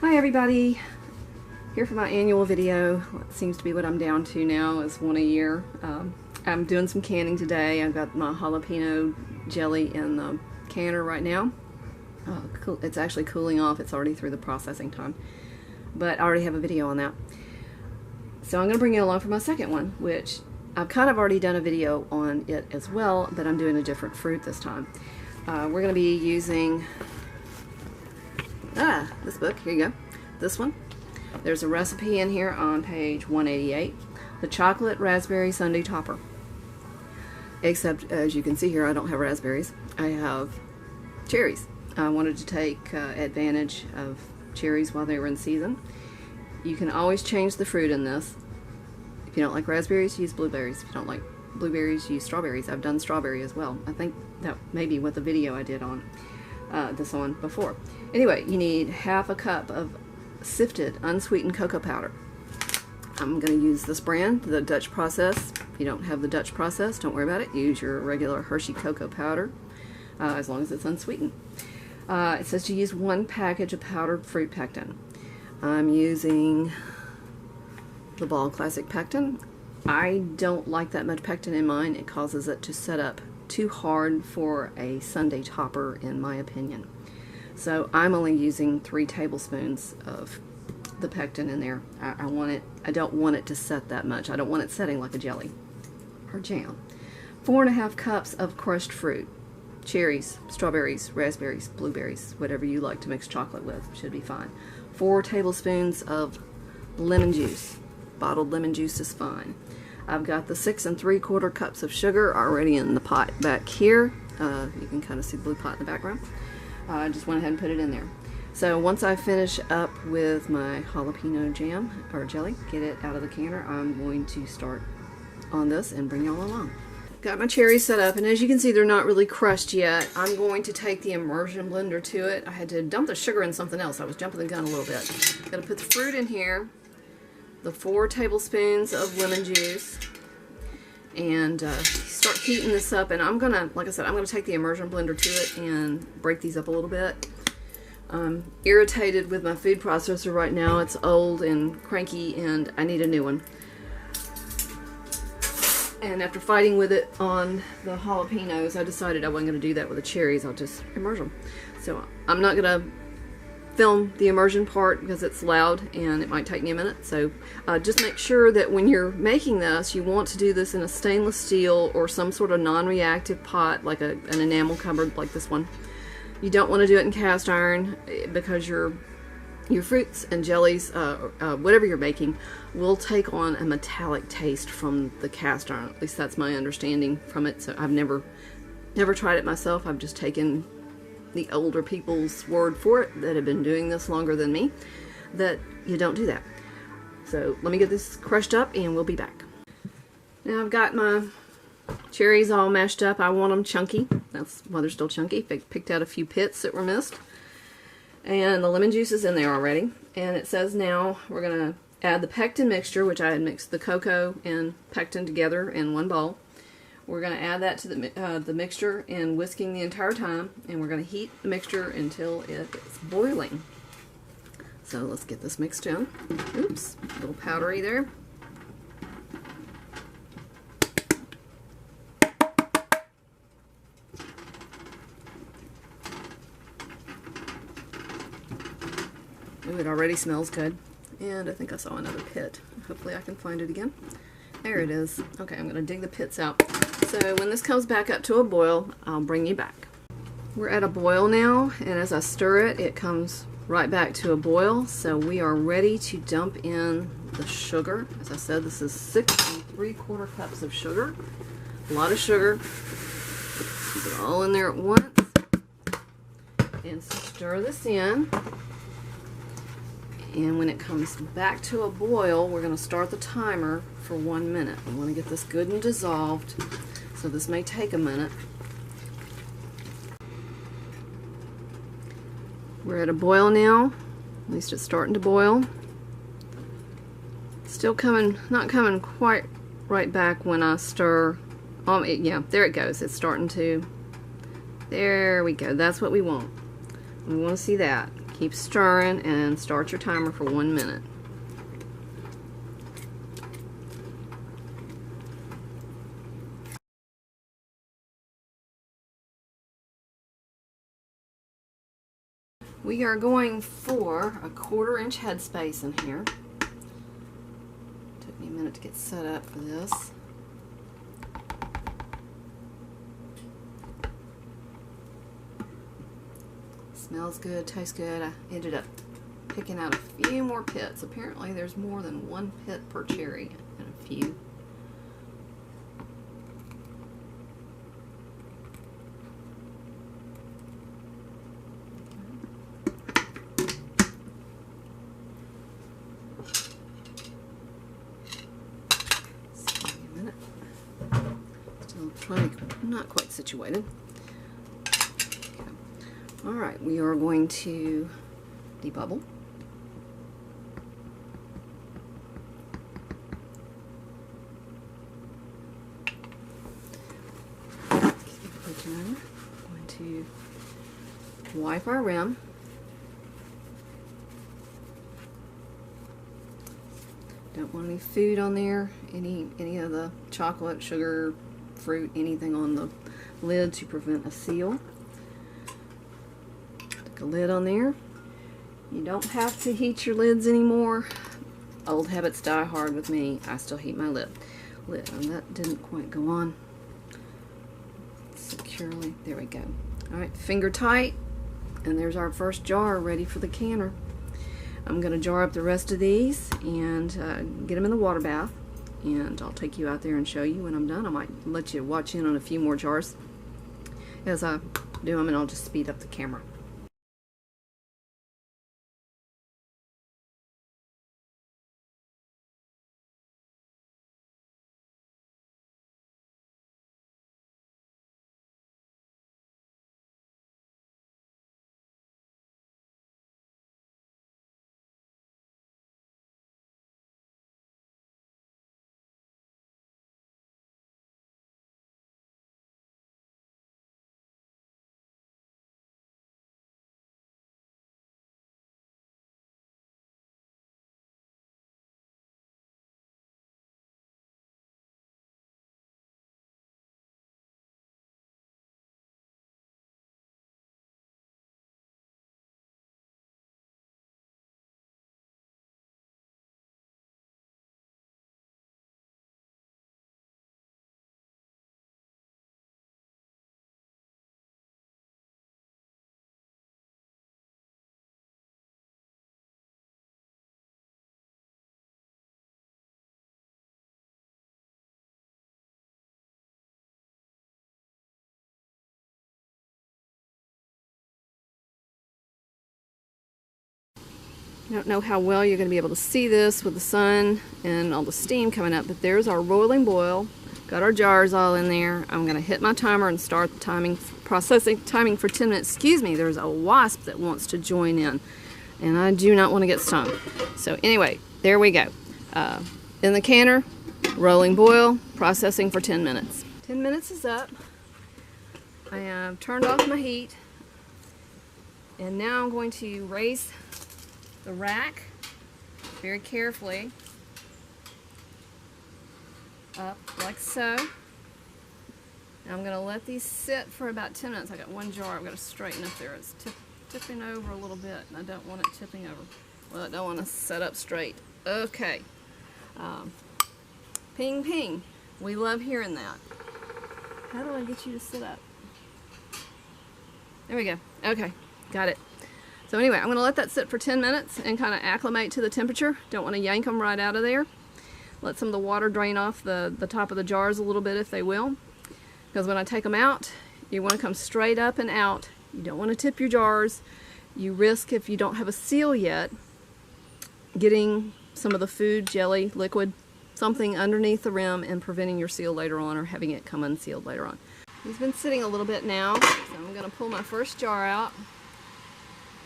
Hi everybody, here for my annual video. What seems to be what I'm down to now is one a year. I'm doing some canning today. I've got my jalapeno jelly in the canner right now. Cool. It's actually cooling off. It's already through the processing time, but I already have a video on that. So I'm going to bring you along for my second one, which I've kind of already done a video on it as well, but I'm doing a different fruit this time. We're going to be using this book. Here you go. This one. There's a recipe in here on page 188. The chocolate raspberry sundae topper. Except, as you can see here, I don't have raspberries. I have cherries. I wanted to take advantage of cherries while they were in season. You can always change the fruit in this. If you don't like raspberries, use blueberries. If you don't like blueberries, use strawberries. I've done strawberry as well. I think that may be what the video I did on this one before. Anyway, you need half a cup of sifted unsweetened cocoa powder. I'm going to use this brand, the Dutch process. If you don't have the Dutch process, don't worry about it. Use your regular Hershey cocoa powder, as long as it's unsweetened. It says to use 1 package of powdered fruit pectin. I'm using the Ball Classic pectin. I don't like that much pectin in mine. It causes it to set up too hard for a sundae topper, in my opinion. So I'm only using 3 tablespoons of the pectin in there. I don't want it to set that much. I don't want it setting like a jelly or jam. 4.5 cups of crushed fruit. Cherries, strawberries, raspberries, blueberries, whatever you like to mix chocolate with should be fine. 4 tablespoons of lemon juice. Bottled lemon juice is fine. I've got the 6 3/4 cups of sugar already in the pot back here. You can kind of see the blue pot in the background. I just went ahead and put it in there. So once I finish up with my jalapeno jam or jelly, get it out of the canner, I'm going to start on this and bring y'all along. Got my cherries set up, and as you can see, they're not really crushed yet. I'm going to take the immersion blender to it. I had to dump the sugar in something else. I was jumping the gun a little bit. Got to put the fruit in here, the 4 tablespoons of lemon juice, and start heating this up. And I'm gonna, like I said, I'm gonna take the immersion blender to it and break these up a little bit. I'm irritated with my food processor right now. It's old and cranky, and I need a new one. And after fighting with it on the jalapenos, I decided I wasn't going to do that with the cherries. I'll just immerse them. So I'm not going to film the immersion part because it's loud and it might take me a minute. So just make sure that when you're making this, you want to do this in a stainless steel or some sort of non-reactive pot, like an enamel cupboard like this one. You don't want to do it in cast iron because your fruits and jellies, whatever you're making, will take on a metallic taste from the cast iron. At least that's my understanding from it. So I've never tried it myself. I've just taken the older people's word for it that have been doing this longer than me, that you don't do that. So let me get this crushed up and we'll be back. Now I've got my cherries all mashed up. I want them chunky. That's why they're still chunky. Picked out a few pits that were missed. And the lemon juice is in there already. And it says now we're going to add the pectin mixture, which I had mixed the cocoa and pectin together in one bowl. We're going to add that to the mixture and whisking the entire time. And we're going to heat the mixture until it is boiling. So let's get this mixed in. Oops, a little powdery there. Ooh, it already smells good. And I think I saw another pit. Hopefully I can find it again. There it is. Okay, I'm going to dig the pits out. So when this comes back up to a boil, I'll bring you back. We're at a boil now, and as I stir it, it comes right back to a boil. So we are ready to dump in the sugar. As I said, this is 6 3/4 cups of sugar. A lot of sugar. Keep it all in there at once. And stir this in. And when it comes back to a boil, we're going to start the timer for 1 minute. We want to get this good and dissolved, so this may take a minute. We're at a boil now. At least it's starting to boil. Still coming, not coming quite right back when I stir. Yeah, there it goes. It's starting to. There we go. That's what we want. We want to see that. Keep stirring and start your timer for 1 minute. We are going for a 1/4 inch headspace in here. Took me a minute to get set up for this. Smells good, tastes good. I ended up picking out a few more pits. Apparently there's more than 1 pit per cherry and a few. Not quite situated. Okay. All right, we are going to debubble. Going to wipe our rim. Don't want any food on there, any of the chocolate, sugar, fruit, anything on the lid to prevent a seal. Stick a lid on there. You don't have to heat your lids anymore. Old habits die hard with me. I still heat my lid. And that didn't quite go on securely. There we go. Alright, finger tight, and there's our first jar ready for the canner. I'm going to jar up the rest of these and get them in the water bath. And I'll take you out there and show you when I'm done. I might let you watch in on a few more jars as I do them, and I'll just speed up the camera. I don't know how well you're going to be able to see this with the sun and all the steam coming up, but there's our rolling boil. Got our jars all in there. I'm going to hit my timer and start the timing for 10 minutes. Excuse me, there's a wasp that wants to join in, and I do not want to get stung. So anyway, there we go. In the canner, rolling boil, processing for 10 minutes. 10 minutes is up. I have turned off my heat, and now I'm going to raise the rack very carefully up like so. Now I'm going to let these sit for about 10 minutes. I got one jar I've got to straighten up there. It's tipping over a little bit, and I don't want it tipping over. Well, I don't want to set up straight. Okay. Ping, ping. We love hearing that. How do I get you to sit up? There we go. Okay, got it. So anyway, I'm going to let that sit for 10 minutes and kind of acclimate to the temperature. Don't want to yank them right out of there. Let some of the water drain off the top of the jars a little bit if they will. Because when I take them out, you want to come straight up and out. You don't want to tip your jars. You risk, if you don't have a seal yet, getting some of the food, jelly, liquid, something underneath the rim and preventing your seal later on, or having it come unsealed later on. It's been sitting a little bit now, so I'm going to pull my first jar out.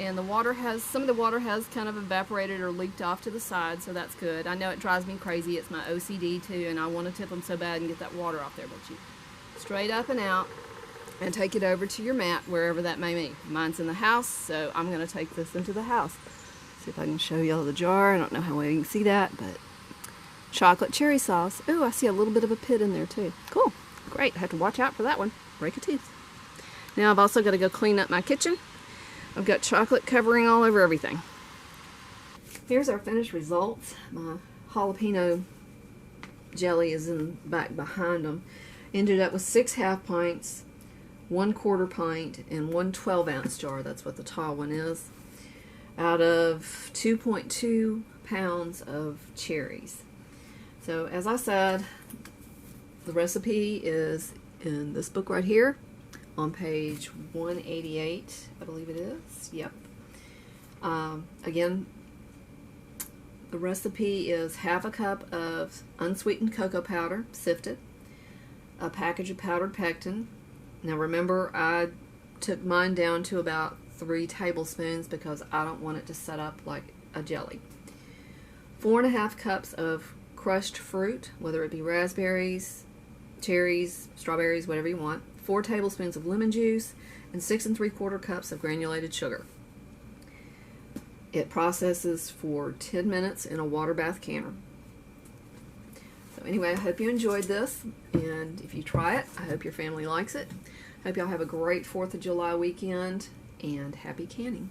And the water some of the water has kind of evaporated or leaked off to the side, so that's good. I know it drives me crazy. It's my OCD too, and I want to tip them so bad and get that water off there. But you straight up and out, and take it over to your mat, wherever that may be. Mine's in the house, so I'm going to take this into the house. See if I can show you all the jar. I don't know how well you can see that, but chocolate cherry sauce. Ooh, I see a little bit of a pit in there too. Cool. Great. I have to watch out for that one. Break a tooth. Now I've also got to go clean up my kitchen. I've got chocolate covering all over everything. Here's our finished results. My jalapeno jelly is in back behind them. Ended up with 6 half pints, 1/4 pint, and 1 12-ounce jar. That's what the tall one is. Out of 2.2 pounds of cherries. So as I said, the recipe is in this book right here on page 188, I believe it is. Yep. Again, the recipe is 1/2 cup of unsweetened cocoa powder, sifted, a package of powdered pectin. Now remember, I took mine down to about 3 tablespoons because I don't want it to set up like a jelly. 4.5 cups of crushed fruit, whether it be raspberries, cherries, strawberries, whatever you want. 4 tablespoons of lemon juice, and 6 3/4 cups of granulated sugar. It processes for 10 minutes in a water bath canner. So anyway, I hope you enjoyed this, and if you try it, I hope your family likes it. Hope y'all have a great 4th of July weekend, and happy canning.